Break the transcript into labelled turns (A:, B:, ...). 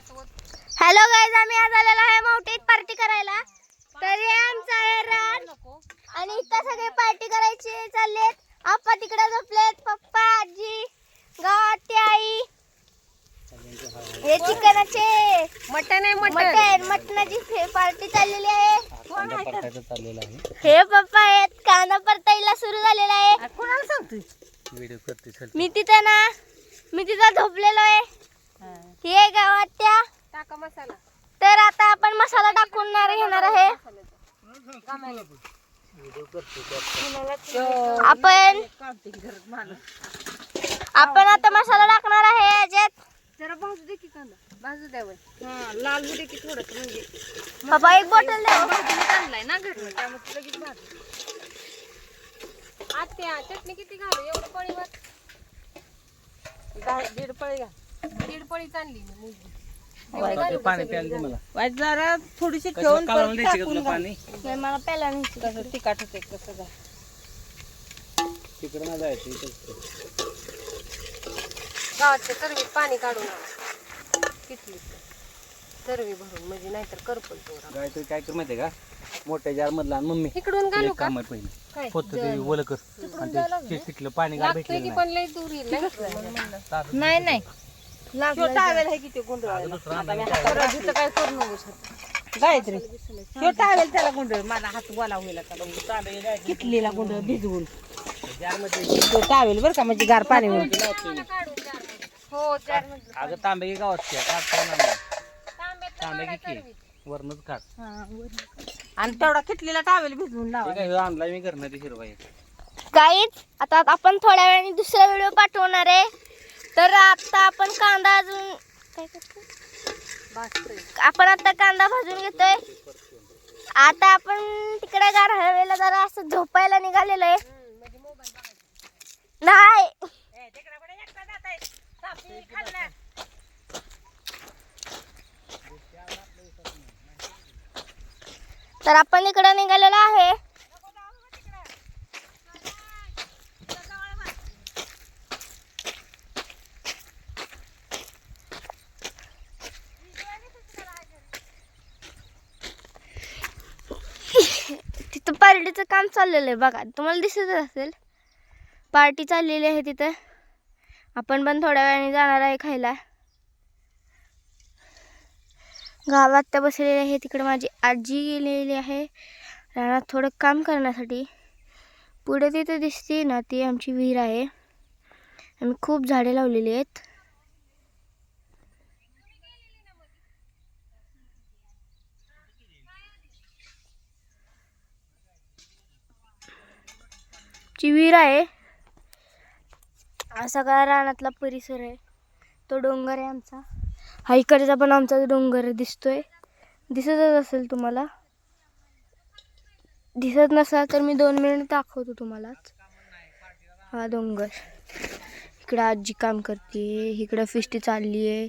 A: Hello guys, आम्ही आज आलेलो आहे मावटीत पार्टी करायला. तर हे आमचं आहे रान आणि इथं सगळे पार्टी करायची चाललेत. आप्पा तिकडे झोपलेत, पप्पा आजी गावात ती आई. हे चिकनाचे मटन आहे, मटनाची पार्टी चाललेली आहे. हे पप्पा आहेत, कांदा परतायला सुरू झालेला आहे.
B: कोणाला सांगतोय
A: मी तिथं झोपलेलो आहे. हे गावात त्या
B: टाका मसाला.
A: तर आता आपण मसाला टाकून घेणार आहे. आपण आता मसाला टाकणार आहे याच्यात.
B: जरा भाजू दे की कांदा, भाजू द्यावं. हा, लाल होऊ दे की थोडं. म्हणजे
A: बाबा एक बॉटल द्या.
B: आणलाय ना घरी, त्यामुळे लगेच भाजू. आत्या चटणी किती घालू? एवढं पळीवर 1.5 पळी घाल. 1.5 पळी चालली मी.
C: पाणी प्यायला दे मला.
B: जरा थोडीशी ठेवून
C: पाणी
A: मला प्यायला नाही.
B: कसं तिखट होते कसं घाल.
C: तिकडे ना जायचं.
B: गावाच्या तरवीत पाणी काढून किती तरवी भरून, म्हणजे नाहीतर करपल.
C: गायत्री काय कर माहितीये का, मोठ्या जार मधला आणि मम्मी
B: इकडून घालू का?
C: काम आहे पहिलं होत ते ओलं कर आणि ते तिथलं पाणी गार
B: लागतंय की
C: भेटलं
B: पण लई दूर येईल
A: नाही नाही
B: टावेल आहे की ते गुंडळ. काय करू नको गायत्री. ह्यो टावेल त्याला गुंडळ, माझा हात गोला होईल किटलीला गुंडळ भिजवून तो टावेल बरं का, म्हणजे गार पाणी होईल. हो
C: अगं तांबे गावात तांबे की वरणच काढ
B: आणि तेवढा किटलीला टावेल भिजवून लावा.
C: आणलाय मी घरनं हिरवाई.
A: गाईज, आता आपण थोड्या वेळाने दुसरा व्हिडिओ पाठवणार आहे. तर आता आपण कांदा अजून काय करतो, आपण आता कांदा भाजून घेतोय. आता आपण तिकडे गार हवेला जरा असं झोपायला निघालेलो आहे. नाही तर आपण इकडे निघालेलो आहे. तिथं पार्टीचं काम चाललेलं आहे बघा, तुम्हाला दिसत असेल. पार्टी चाललेली आहे तिथं. आपण पण थोड्या वेळाने जाणार आहे खायला. गावात त्या बसलेले आहे. तिकडे माझी आजी गेलेली आहे रानात थोडं काम करण्यासाठी. पुढे तिथे दिसते ना, ती आमची विहीर आहे. आम्ही खूप झाडे लावलेली आहेत. ची विहीर आहे. हा सगळा रानातला परिसर आहे. तो डोंगर आहे आमचा. हा इकडचा पण आमचा डोंगर दिसतोय. दिसतच असेल तुम्हाला. दिसत नसाल तर मी 2 मिनिट दाखवतो तुम्हालाच. हा डोंगर. इकडं आजी काम करते, इकडं फिष्टी चालली आहे.